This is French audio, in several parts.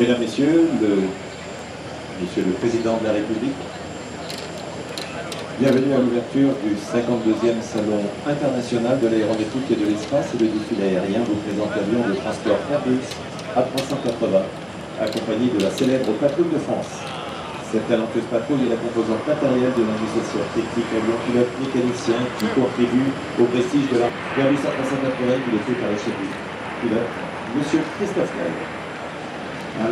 Mesdames, Messieurs, Monsieur le Président de la République, bienvenue à l'ouverture du 52e Salon international de l'aéronautique et de l'espace et de défilé aérien vous présente l'avion de transport Airbus A380, accompagné de la célèbre patrouille de France. Cette talentueuse patrouille est la composante matérielle de l'association technique avion-pilote mécanicien qui contribue au prestige de la Airbus A380 piloté par le chef du pilote, Monsieur Christophe Caille.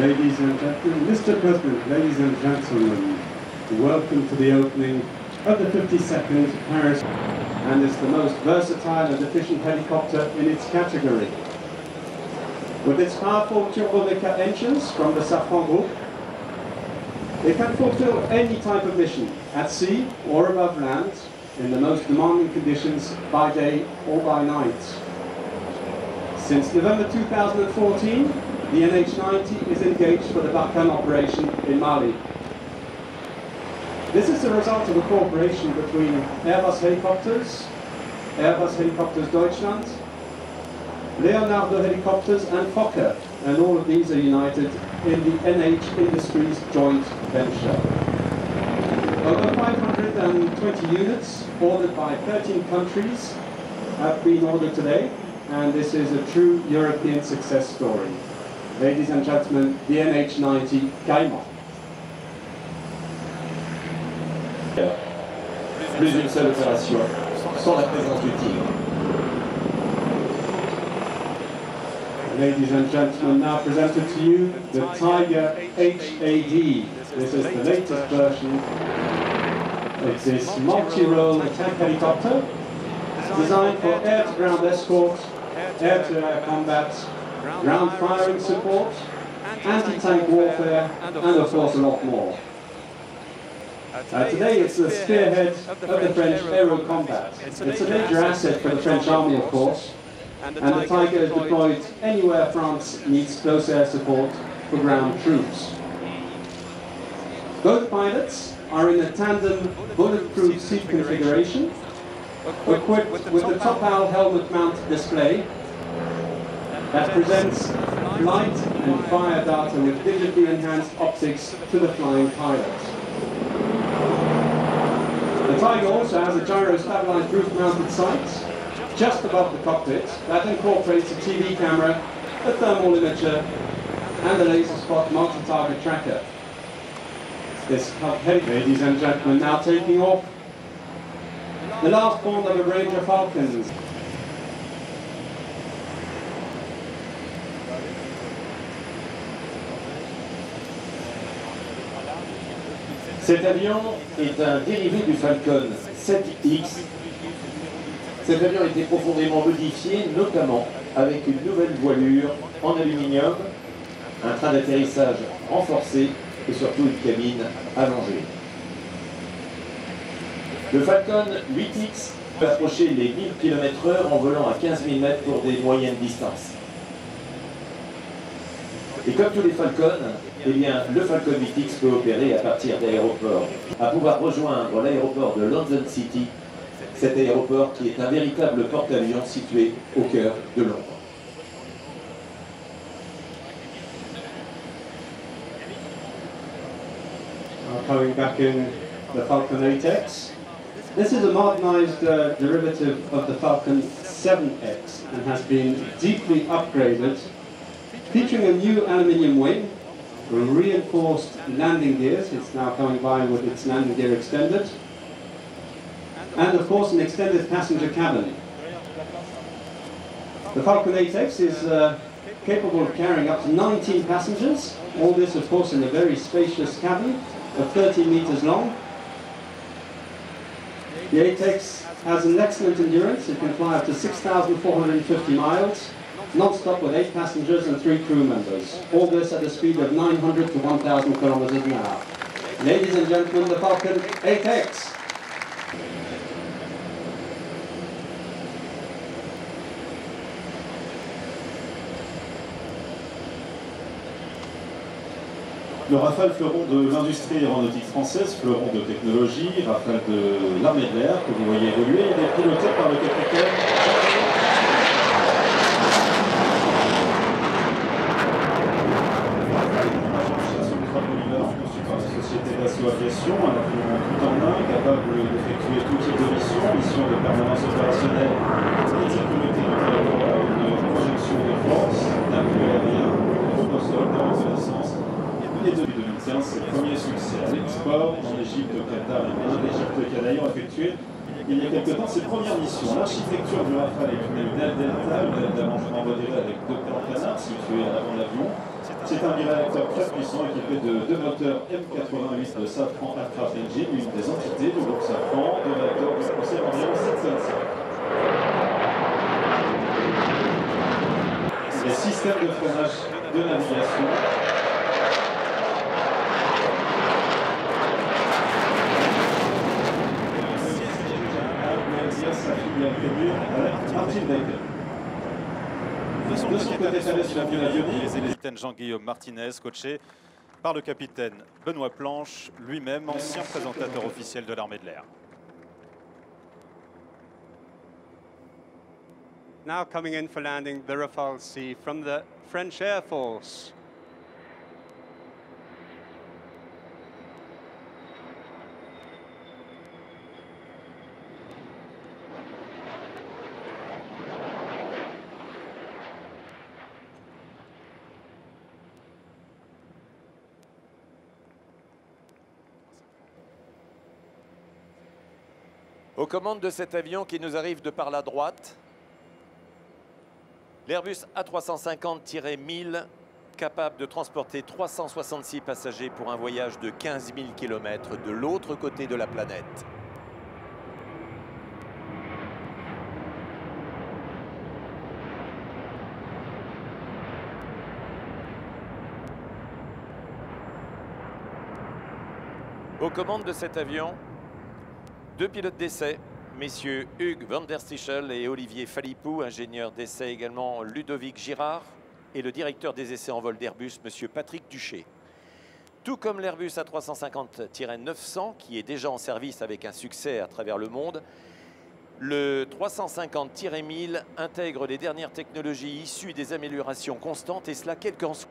Ladies and gentlemen, Mr. President, ladies and gentlemen, welcome to the opening of the 52nd Paris, and it's the most versatile and efficient helicopter in its category. With its powerful turbomeca engines from the Safran Group, it can fulfill any type of mission, at sea or above land, in the most demanding conditions by day or by night. Since November 2014, the NH90 is engaged for the Barkhane operation in Mali. This is the result of a cooperation between Airbus Helicopters, Airbus Helicopters Deutschland, Leonardo Helicopters and Fokker, and all of these are united in the NH Industries joint venture. Over 520 units ordered by 13 countries have been ordered today, and this is a true European success story. Ladies and gentlemen, the NH90 Caïman. Plus une seule opération, sans la présence du Tigre. Ladies and gentlemen, now presented to you the Tiger HAD. This is the latest version of this multi-role attack helicopter designed for air-to-ground escort, air-to-air combat, ground firing support, anti-tank warfare, and of course a lot more. Today it's the spearhead of the French aero combat. It's a major asset for the French army, of course, and the Tiger is deployed anywhere France needs close air support for ground troops. Both pilots are in a tandem bulletproof seat configuration, equipped with the Topal helmet mount display that presents light and fire data with digitally enhanced optics to the flying pilot. The Tiger also has a gyro-stabilized roof-mounted sight just above the cockpit that incorporates a TV camera, a thermal imager, and a laser spot multi-target tracker. This ladies and gentlemen, now taking off the last born of a range of Falcons. Cet avion est un dérivé du Falcon 7X. Cet avion a été profondément modifié, notamment avec une nouvelle voilure en aluminium, un train d'atterrissage renforcé et surtout une cabine allongée. Le Falcon 8X peut approcher les 1000 km/h en volant à 15 000 mètres pour des moyennes distances. Et comme tous les Falcons, eh bien, le Falcon 8X peut opérer à partir d'aéroports, à pouvoir rejoindre l'aéroport de London City, cet aéroport qui est un véritable porte-avions situé au cœur de Londres. Coming back in the Falcon 8X. This is a modernized derivative of the Falcon 7X and has been deeply upgraded, featuring a new aluminium wing, reinforced landing gears. It's now coming by with its landing gear extended, and of course an extended passenger cabin. The Falcon 8X is capable of carrying up to 19 passengers, all this of course in a very spacious cabin of 13 meters long. The 8X has an excellent endurance. It can fly up to 6,450 miles, non-stop with 8 passengers and 3 crew members. All this at a speed of 900 to 1,000 kilometers an hour. Ladies and gentlemen, the Falcon 8X. Le Rafale, fleuron de l'industrie aéronautique française, fleuron de technologie, Rafale de l'armée de l'air, que vous voyez évoluer, il est piloté par le capitaine Dassault Aviation, un avion tout en un, capable d'effectuer tout type de mission de permanence opérationnelle et de sécurité du territoire, une projection de force, d'appui aérien, de sol, de reconnaissance. Et depuis 2015, c'est le premier succès à l'export en Égypte, au Qatar et en Égypte, qui a d'ailleurs effectué il y a quelque temps ses premières missions. L'architecture du Rafale est une aile delta, une aile d'allongement modéré avec deux plans canards situés à l'avant de l'avion. C'est un biréacteur très puissant équipé de deux moteurs M88 de Safran Aircraft Engine, une des entités du groupe Safran, deux réacteurs qui possèdent environ 7 tonnes. Les systèmes de freinage de navigation. De son capitaine Jean-Guillaume Martinez, coaché par le capitaine Benoît Planche, lui-même ancien présentateur officiel de l'armée de l'air. Now coming in for landing the Rafale C from the French Air Force. Aux commandes de cet avion qui nous arrive de par la droite, l'Airbus A350-1000, capable de transporter 366 passagers pour un voyage de 15 000 km de l'autre côté de la planète. Aux commandes de cet avion, deux pilotes d'essai, messieurs Hugues van der Stichel et Olivier Phalippou, ingénieur d'essai également Ludovic Girard, et le directeur des essais en vol d'Airbus, monsieur Patrick Duché. Tout comme l'Airbus A350-900, qui est déjà en service avec un succès à travers le monde, le 350-1000 intègre les dernières technologies issues des améliorations constantes, et cela quel qu'en soit.